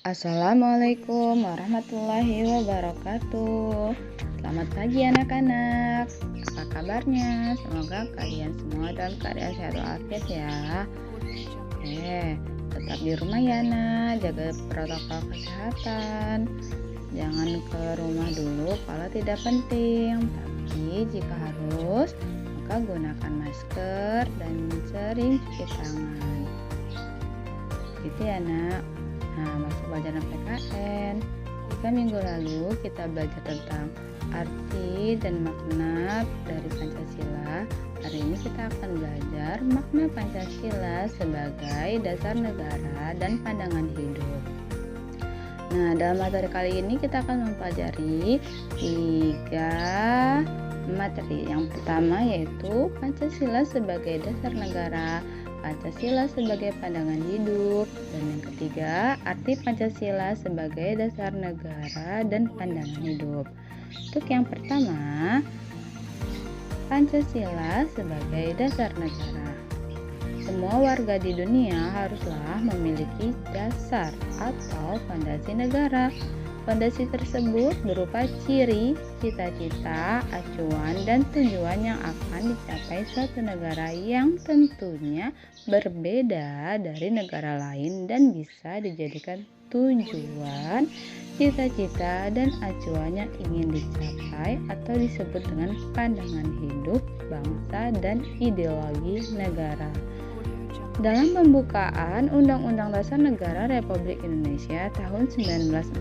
Assalamualaikum warahmatullahi wabarakatuh. Selamat pagi anak-anak. Apa kabarnya? Semoga kalian semua dalam keadaan sehat walafiat ya. Tetap di rumah ya nak, jaga protokol kesehatan. Jangan ke rumah dulu kalau tidak penting. Tapi jika harus, maka gunakan masker dan sering cuci tangan. Gitu ya nak. Nah, masuk pelajaran PKN. Jika minggu lalu kita belajar tentang arti dan makna dari Pancasila, hari ini kita akan belajar makna Pancasila sebagai dasar negara dan pandangan hidup. Nah, dalam materi kali ini kita akan mempelajari 3 materi. Yang pertama yaitu Pancasila sebagai dasar negara, Pancasila sebagai pandangan hidup, dan yang ketiga arti Pancasila sebagai dasar negara dan pandangan hidup. Untuk yang pertama, Pancasila sebagai dasar negara. Semua warga di dunia haruslah memiliki dasar atau fondasi negara. Fondasi tersebut berupa ciri, cita-cita, acuan, dan tujuan yang akan dicapai suatu negara yang tentunya berbeda dari negara lain dan bisa dijadikan tujuan, cita-cita, dan acuan yang ingin dicapai atau disebut dengan pandangan hidup bangsa dan ideologi negara. Dalam pembukaan Undang-Undang Dasar Negara Republik Indonesia tahun 1945,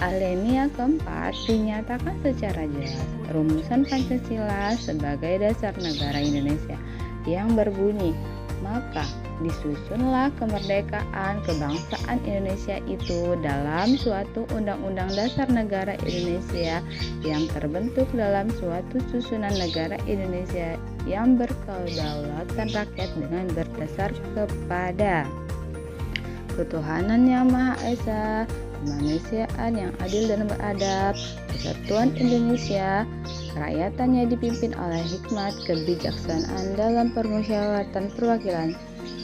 alinea keempat dinyatakan secara jelas rumusan Pancasila sebagai dasar negara Indonesia yang berbunyi, maka disusunlah kemerdekaan kebangsaan Indonesia itu dalam suatu Undang-Undang Dasar Negara Indonesia yang terbentuk dalam suatu susunan negara Indonesia yang berkedaulatan rakyat dengan berdasar kepada ketuhanan yang Maha Esa, kemanusiaan yang adil dan beradab, persatuan Indonesia, kerajaatannya dipimpin oleh hikmat kebijaksanaan dalam permusyawaratan perwakilan,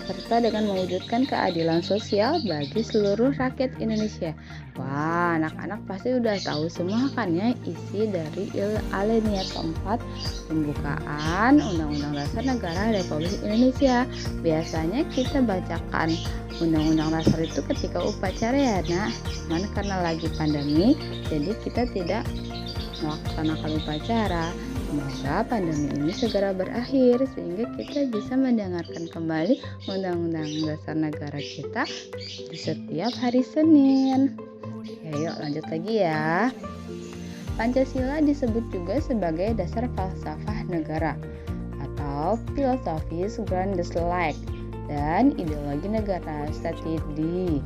serta dengan mewujudkan keadilan sosial bagi seluruh rakyat Indonesia. Wah, anak-anak pasti udah tahu semua kan ya isi dari alinea keempat pembukaan Undang-Undang Dasar Negara Republik Indonesia. Biasanya kita bacakan Undang-Undang Dasar itu ketika upacara ya nak, cuman karena lagi pandemi jadi kita tidak melaksanakan upacara. Semoga pandemi ini segera berakhir sehingga kita bisa mendengarkan kembali Undang-Undang Dasar Negara kita di setiap hari Senin. Yuk lanjut lagi ya. Pancasila disebut juga sebagai dasar falsafah negara atau filosofis Grandeslag dan ideologi negara Statidi.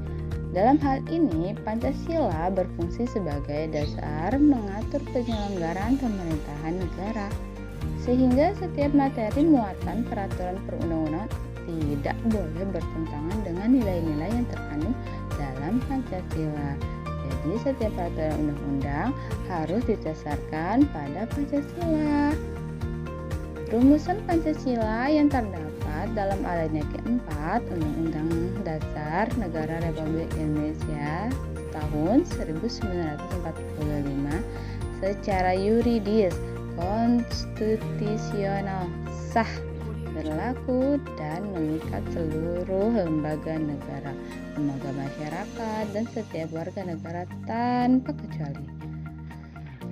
Dalam hal ini, Pancasila berfungsi sebagai dasar mengatur penyelenggaraan pemerintahan negara, sehingga setiap materi muatan peraturan perundang-undangan tidak boleh bertentangan dengan nilai-nilai yang terkandung dalam Pancasila. Jadi, setiap peraturan undang-undang harus didasarkan pada Pancasila. Rumusan Pancasila yang terdapat dalam alinea keempat Undang-Undang Dasar Negara Republik Indonesia tahun 1945 secara yuridis konstitusional sah, berlaku dan mengikat seluruh lembaga negara, lembaga masyarakat, dan setiap warga negara tanpa kecuali.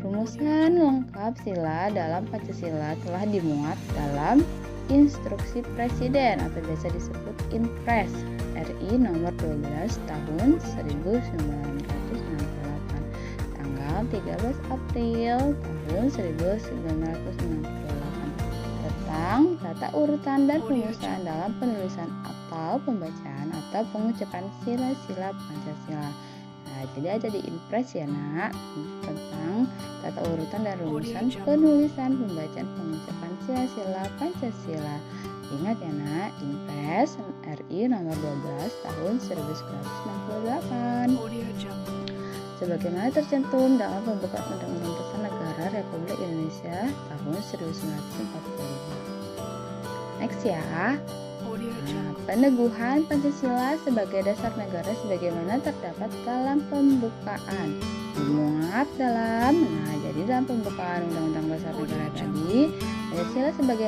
Rumusan lengkap sila dalam Pancasila telah dimuat dalam Instruksi Presiden atau biasa disebut Inpres RI nomor 12 tahun 1968 tanggal 13 April tahun 1968 tentang tata urutan dan pengurusan dalam penulisan atau pembacaan atau pengucapan sila-sila Pancasila. Nah, jadi ada di Inpres ya nak, tentang tata urutan dan rumusan penulisan, pembacaan, pengucapan sila-sila Pancasila. Ingat ya nak, Inpres RI nomor 12 tahun 1968. Sebagaimana tercantum dalam pembukaan Undang-Undang Dasar Negara Republik Indonesia tahun 1945. Next ya. Peneguhan Pancasila sebagai dasar negara sebagaimana terdapat dalam pembukaan dimuat dalam jadi dalam pembukaan Undang-Undang Dasar Negara tadi, Pancasila sebagai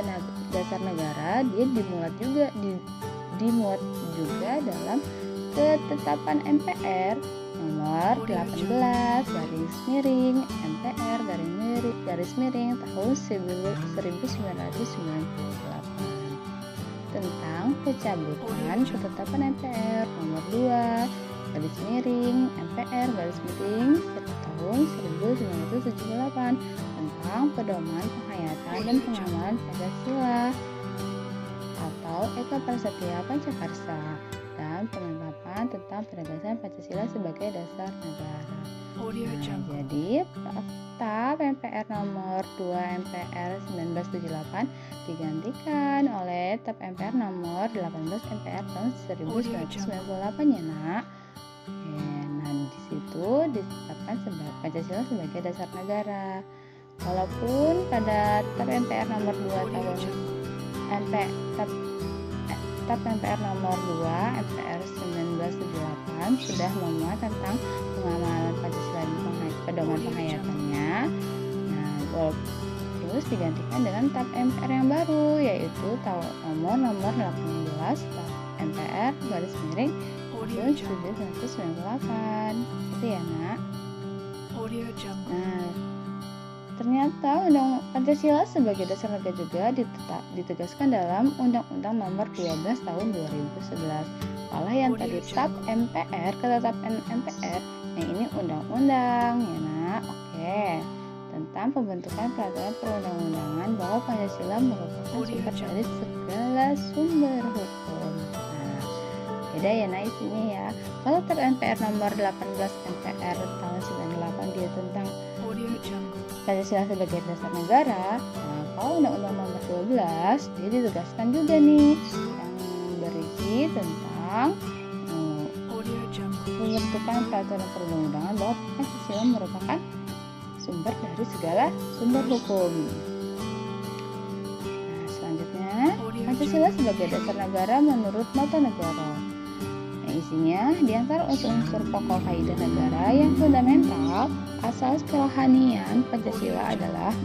dasar negara dia dimuat juga dalam ketetapan MPR nomor 18 garis miring MPR garis miring tahun 1998 tentang pencabutan ketetapan MPR nomor 2 garis miring MPR garis miring tahun 1978 tentang pedoman penghayatan dan pengamalan Pancasila atau Eka Prasetya Pancakarsa dan penetapan tentang penegasan Pancasila sebagai dasar negara. Jadi Fakta MPR nomor 2 MPR 1978 digantikan oleh TAP MPR nomor 18 MPR tahun 1998 ya nak. Nah di situ ditetapkan Pancasila sebagai dasar negara. Walaupun pada TAP MPR nomor 2 tahun TAP MPR nomor 2 MPR 1978 sudah memuat tentang pengamalan Pancasila dan pedoman penghayatannya. Nah, terus digantikan dengan TAP MPR yang baru yaitu nomor 18 TAP MPR garis miring tahun 1998. Itu ya nak. Nah, ternyata Undang Pancasila sebagai dasar negara juga ditegaskan dalam Undang-Undang Nomor 12 Tahun 2011. Kalau yang tadi TAP MPR, ketetapan MPR, yang ini undang-undang ya nak. Oke. Tentang pembentukan peraturan perundang-undangan bahwa Pancasila merupakan sumber dari segala sumber hukum. Nah, beda ya nak isinya ya. Kalau TAP MPR nomor 18 MPR tahun 98 dia tentang Pancasila sebagai dasar negara. Nah, kalau Undang-Undang Nomor 12 dia ditegaskan juga nih yang berisi tentang pembentukan peraturan perundang-undangan bahwa Pancasila merupakan sumber dari segala sumber hukum. Nah, selanjutnya Pancasila sebagai dasar negara menurut Nota Negara. Isinya di antara unsur-unsur pokok kaidah negara yang fundamental, asas kerohanian Pancasila adalah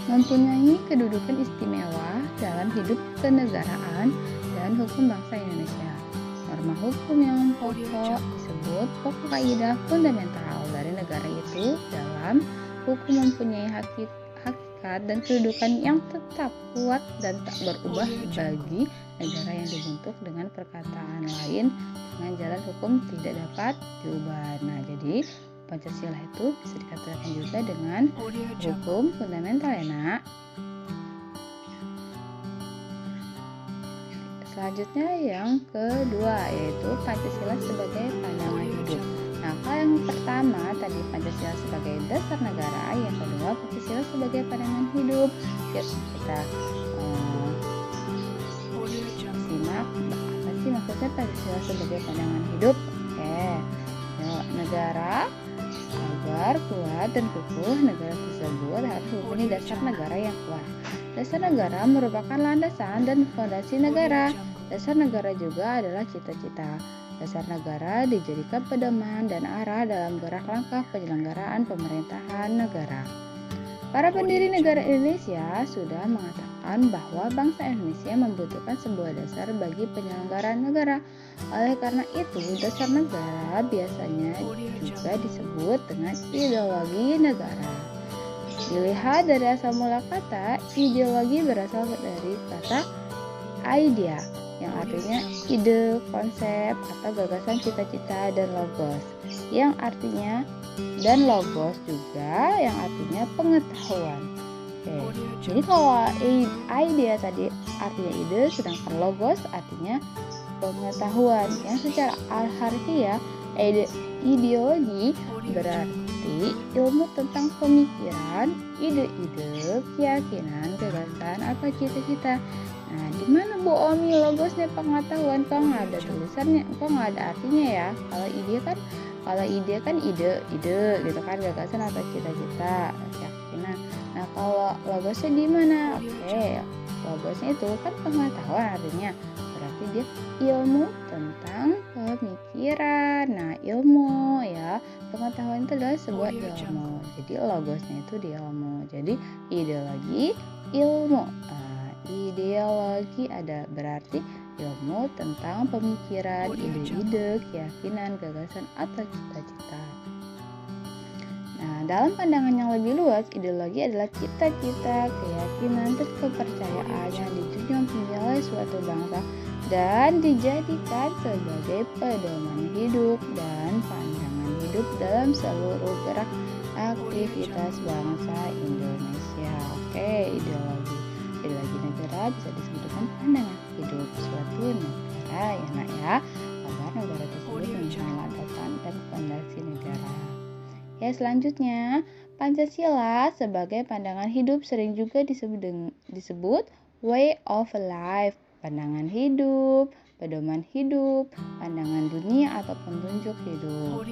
mempunyai kedudukan istimewa dalam hidup kenegaraan dan hukum bangsa Indonesia. Norma hukum yang pokok disebut pokok kaidah fundamental dari negara itu dalam hukum mempunyai hakikat dan kedudukan yang tetap kuat dan tak berubah bagi negara yang dibentuk dengan perkataan lain dengan jalan hukum tidak dapat diubah. Nah, jadi Pancasila itu bisa dikatakan juga dengan hukum fundamental ya nak. Selanjutnya yang kedua yaitu Pancasila sebagai pandangan hidup. Nah, kalau yang pertama tadi Pancasila sebagai dasar negara, yang kedua Pancasila sebagai pandangan hidup. Kita simak apa sih maksudnya Pancasila sebagai pandangan hidup. Negara agar kuat dan kukuh, negara tersebut harus mempunyai dasar negara yang kuat. Dasar negara merupakan landasan dan fondasi negara. Dasar negara juga adalah cita-cita. Dasar negara dijadikan pedoman dan arah dalam gerak langkah penyelenggaraan pemerintahan negara. Para pendiri negara Indonesia sudah mengatakan bahwa bangsa Indonesia membutuhkan sebuah dasar bagi penyelenggaraan negara. Oleh karena itu, dasar negara biasanya juga disebut dengan ideologi negara. Dilihat dari asal mula kata, ideologi berasal dari kata idea, yang artinya ide, konsep, atau gagasan, cita-cita, dan logos, yang artinya dan logos juga yang artinya pengetahuan. Jadi kalau idea tadi artinya ide, sedangkan logos artinya pengetahuan. Yang secara harfiah ideologi berarti ilmu tentang pemikiran, ide-ide, keyakinan, gagasan, atau cita-cita. Nah, di mana Bu Omi logosnya pengetahuan? Kok nggak ada tulisannya? Kok nggak ada artinya ya? Kalau ide kan ide gitu kan, gagasan atau cita-cita, keyakinan. Nah, kalau logosnya di mana? Oke, Logosnya itu kan pengetahuan artinya, berarti dia ilmu tentang pemikiran. Nah, ilmu ya, pengetahuan itu adalah sebuah ilmu. Jadi logosnya itu di ilmu. Jadi ideologi ilmu. Ideologi ada berarti ilmu tentang pemikiran, ide-ide, keyakinan, gagasan, atau cita-cita. Nah, dalam pandangan yang lebih luas, ideologi adalah cita-cita, keyakinan, dan kepercayaan yang dijunjung tinggi oleh suatu bangsa dan dijadikan sebagai pedoman hidup dan pandangan hidup dalam seluruh gerak aktivitas bangsa Indonesia. Oke, ideologi. Ideologi negara bisa disebut dengan pandangan hidup suatu negara ya nak ya, agar negara tersebut mempunyai landasan dan fondasi negara. Ya, selanjutnya Pancasila sebagai pandangan hidup sering juga disebut way of life, pandangan hidup, pedoman hidup, pandangan dunia atau petunjuk hidup.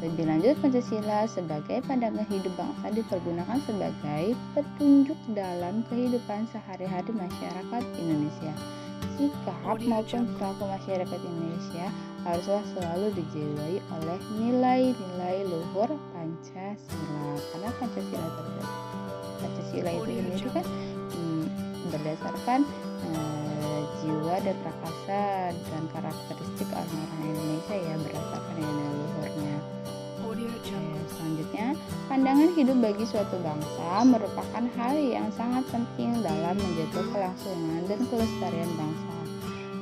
Lebih lanjut, Pancasila sebagai pandangan hidup bangsa dipergunakan sebagai petunjuk dalam kehidupan sehari-hari masyarakat Indonesia. Sikap maupun perilaku masyarakat Indonesia haruslah selalu dijiwai oleh nilai-nilai luhur Pancasila. Karena Pancasila itu sendiri kan berdasarkan jiwa dan prakasa dan karakteristik orang-orang Indonesia ya, berdasarkan nilai luhurnya. Selanjutnya, pandangan hidup bagi suatu bangsa merupakan hal yang sangat penting dalam menjaga kelangsungan dan kelestarian bangsa.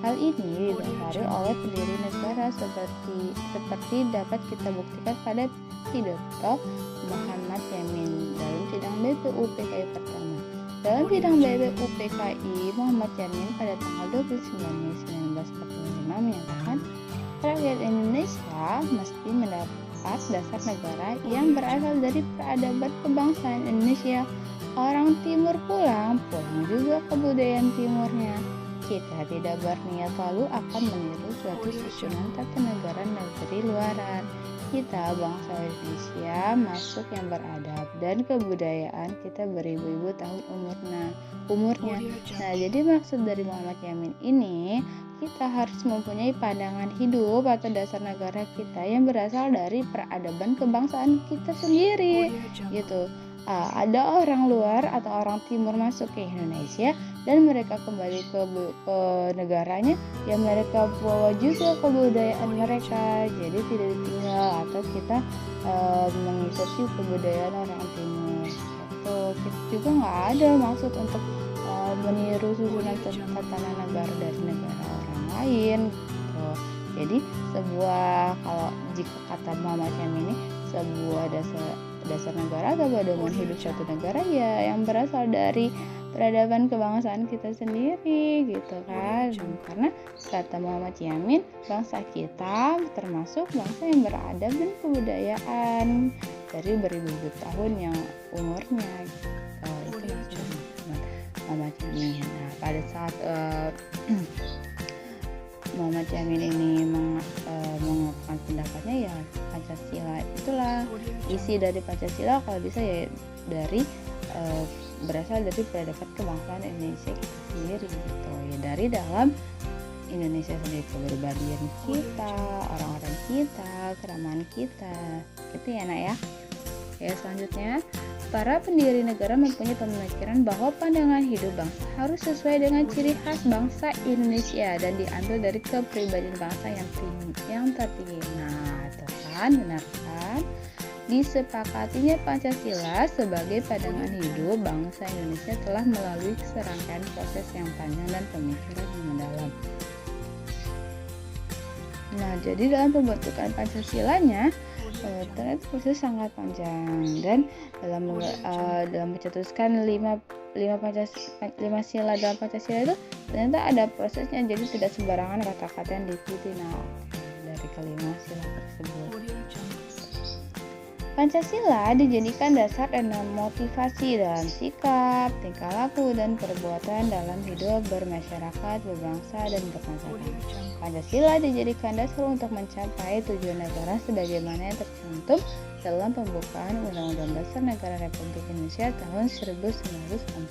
Hal ini didasari oleh pendiri negara seperti dapat kita buktikan pada pidato Muhammad Yamin dalam sidang BPUPKI pertama. Dalam sidang BPUPKI, Muhammad Yamin pada tanggal 29 Mei 1945 menyatakan rakyat Indonesia mesti mendapat dasar negara yang berasal dari peradaban kebangsaan Indonesia. Orang timur pulang juga kebudayaan timurnya. Kita tidak berniat lalu akan meniru suatu susunan tata negara negeri luaran. Kita bangsa Indonesia masuk yang beradab dan kebudayaan kita beribu-ribu tahun umurnya. Nah, jadi maksud dari Muhammad Yamin ini, kita harus mempunyai pandangan hidup atau dasar negara kita yang berasal dari peradaban kebangsaan kita sendiri gitu. Ada orang luar atau orang timur masuk ke Indonesia dan mereka kembali ke negaranya, ya mereka bawa juga kebudayaan mereka, jadi tidak ditinggal atau kita mengikuti kebudayaan orang timur gitu. Kita juga nggak ada maksud untuk meniru susunan tatanan negara dari negara orang lain gitu. Jadi kalau jika kata Muhammad Yamin ini, sebuah dasar negara atau pedoman hidup suatu negara ya yang berasal dari peradaban kebangsaan kita sendiri gitu kan. Karena kata Muhammad Yamin, bangsa kita termasuk bangsa yang beradab dan kebudayaan dari beribu-ribu tahun yang umurnya gitu. Itu maksud Muhammad Yamin. Nah, pada saat Muhammad Yamin ini mengungkapkan pendapatnya, ya Pancasila itulah isi dari Pancasila, kalau bisa ya dari berasal dari peradaban kebangsaan Indonesia kita sendiri gitu ya, dari dalam Indonesia sendiri, kepribadian kita, orang-orang kita, keramahan kita gitu ya nak ya. Ya, selanjutnya, para pendiri negara mempunyai pemikiran bahwa pandangan hidup bangsa harus sesuai dengan ciri khas bangsa Indonesia dan diambil dari kepribadian bangsa yang tertinggi. Nah, itu kan benar kan? Disepakatinya Pancasila sebagai pandangan hidup bangsa Indonesia telah melalui serangkaian proses yang panjang dan pemikiran yang mendalam. Nah, jadi dalam pembentukan Pancasilanya ternyata proses sangat panjang, dan dalam mencetuskan lima sila dalam Pancasila itu ternyata ada prosesnya, jadi tidak sembarangan kata-kata yang dipilih. Nah, dari kelima sila tersebut, Pancasila dijadikan dasar dan motivasi dalam sikap, tingkah laku, dan perbuatan dalam hidup bermasyarakat, berbangsa, dan bernegara. Pancasila dijadikan dasar untuk mencapai tujuan negara sebagaimana yang tercantum dalam pembukaan Undang-Undang Dasar Negara Republik Indonesia tahun 1945.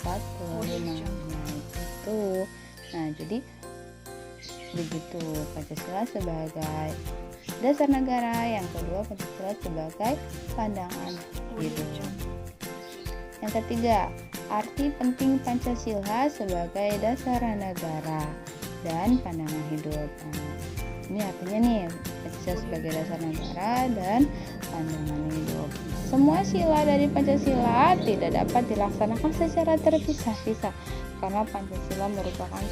Nah, itu gitu. Nah, jadi begitu Pancasila sebagai dasar negara, yang kedua Pancasila sebagai pandangan hidup. Yang ketiga, arti penting Pancasila sebagai dasar negara dan pandangan hidup. Nah, ini artinya nih, Pancasila sebagai dasar negara dan pandangan hidup. Semua sila dari Pancasila tidak dapat dilaksanakan secara terpisah-pisah karena Pancasila merupakan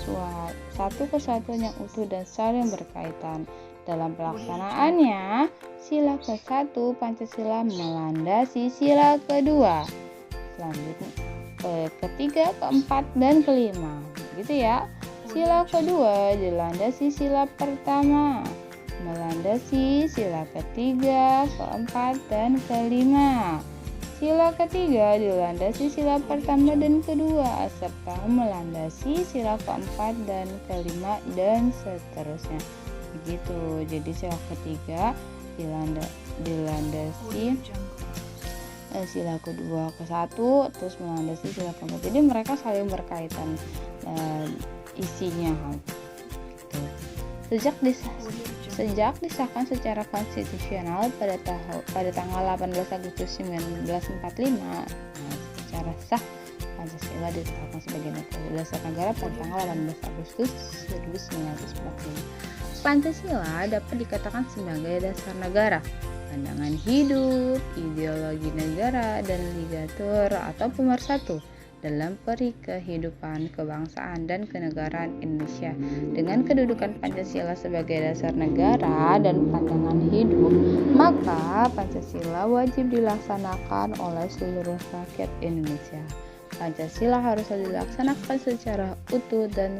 satu kesatuan yang utuh dan saling berkaitan. Dalam pelaksanaannya, sila ke-1 Pancasila melandasi sila kedua, selanjutnya ketiga, keempat, dan kelima. Gitu ya. Sila kedua dilandasi sila pertama, melandasi sila ketiga, keempat, dan kelima. Sila ketiga dilandasi sila pertama dan kedua, serta melandasi sila keempat dan kelima, dan seterusnya. Begitu. Jadi sila ketiga dilandasi sila kedua ke-1, terus melandasi sila keempat. Jadi mereka saling berkaitan isinya. Sejak disahkan secara konstitusional pada tanggal 18 Agustus 1945, secara sah Pancasila ditetapkan sebagai dasar negara pada tanggal 18 Agustus 1945. Pancasila dapat dikatakan sebagai dasar negara, pandangan hidup, ideologi negara, dan ligatur atau pemersatu dalam kehidupan kebangsaan dan kenegaraan Indonesia. Dengan kedudukan Pancasila sebagai dasar negara dan pandangan hidup, maka Pancasila wajib dilaksanakan oleh seluruh rakyat Indonesia. Pancasila harus dilaksanakan secara utuh dan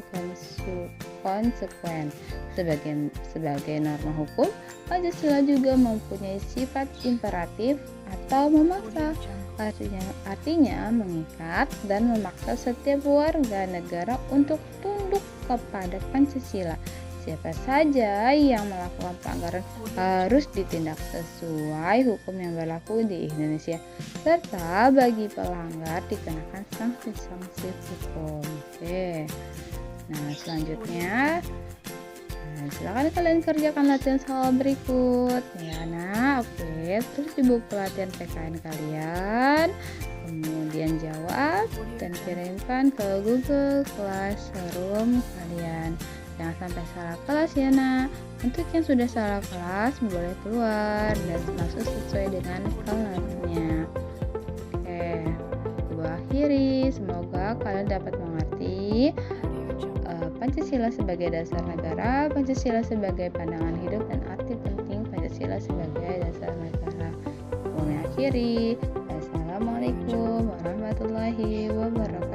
konsekuen. Sebagai norma hukum, Pancasila juga mempunyai sifat imperatif atau memaksa. Artinya mengikat dan memaksa setiap warga negara untuk tunduk kepada Pancasila. Siapa saja yang melakukan pelanggaran harus ditindak sesuai hukum yang berlaku di Indonesia, serta bagi pelanggar dikenakan sanksi-sanksi hukum. Oke. Nah, selanjutnya silakan kalian kerjakan latihan soal berikut ya. Nah, oke, terus di buku latihan PKN kalian, kemudian jawab dan kirimkan ke Google Classroom kalian. Jangan sampai salah kelas ya. Nah, untuk yang sudah salah kelas boleh keluar dan masuk sesuai dengan kelasnya. Oke, gua akhiri, semoga kalian dapat mengerti Pancasila sebagai dasar negara, Pancasila sebagai pandangan hidup, dan arti penting Pancasila sebagai dasar negara. Kami akhiri. Assalamualaikum warahmatullahi wabarakatuh.